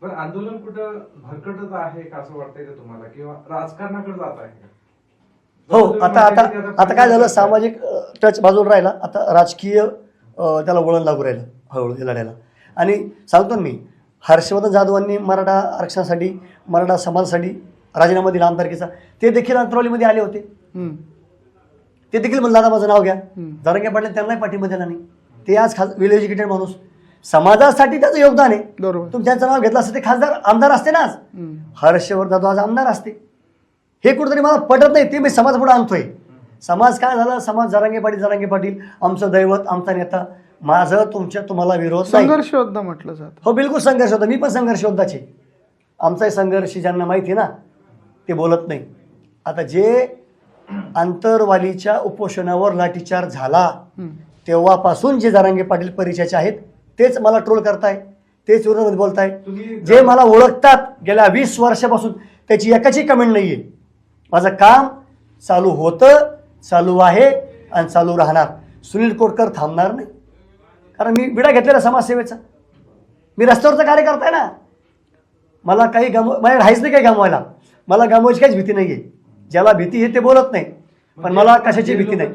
पण आंदोलन कुठं भरकटत आहे का असं वाटतंय का तुम्हाला, किंवा राजकारणाकडे जात आहे का? हो, आता आता आता काय झालं, सामाजिक टच बाजूला राहिला, आता राजकीय त्याला वळण लागू राहिलं हळूहळू या लढ्याला. आणि सांगतो ना मी, हर्षवर्धन जाधवांनी मराठा आरक्षणासाठी, मराठा समाजासाठी राजीनामा दिला आमदारकीचा. ते देखील अंतरावलीमध्ये आले होते. ते देखील म्हणलं दादा माझं नाव घ्या. जरांगे पाटील त्यांनाही पाठिंबा दिला नाही. ते आज वेल एज्युकेटेड माणूस, समाजासाठी त्याचं योगदान आहे. बरोबर. तुम्ही त्यांचं नाव घेतलं असतं ते खासदार आमदार असते ना. आज हर्षवर्धन जाधव आज आमदार असते. हे कुठेतरी मला पटत नाही. ते मी समाजापुढे आणतोय. समाज काय झाला, समाज जरांगे पाटील आमचं दैवत, आमचा नेता. माझं तुम्हाला विरोध नाही. संघर्ष योद्धा म्हटलं जातं. हो, बिलकुल संघर्ष होता. मी पण संघर्ष योद्धाचे. आमचाही संघर्ष ज्यांना माहिती आहे ना ते बोलत नाही. आता जे आंतरवालीच्या उपोषणावर लाठीचार्ज झाला तेव्हापासून जे जरांगे पाटील परिचयाचे आहेत तेच मला ट्रोल करताय, तेच विरोधात बोलताय. जे मला ओळखतात गेल्या 20 वर्षापासून त्याची एकाची कमेंट नाहीये. माझं काम चालू होतं, चालू आहे आणि चालू राहणार. सुनील कोटकर थांबणार नाही, कारण मी विडा घेतलेला समाजसेवेचा. मी रस्त्यावरचा कार्यकर्ता आहे ना. मला काही माझ्या राहायच नाही काही गमवायला. मला गमवायची काहीच भीती नाहीये. ज्याला भीती आहे ते बोलत नाही, पण मला कशाची भीती नाही.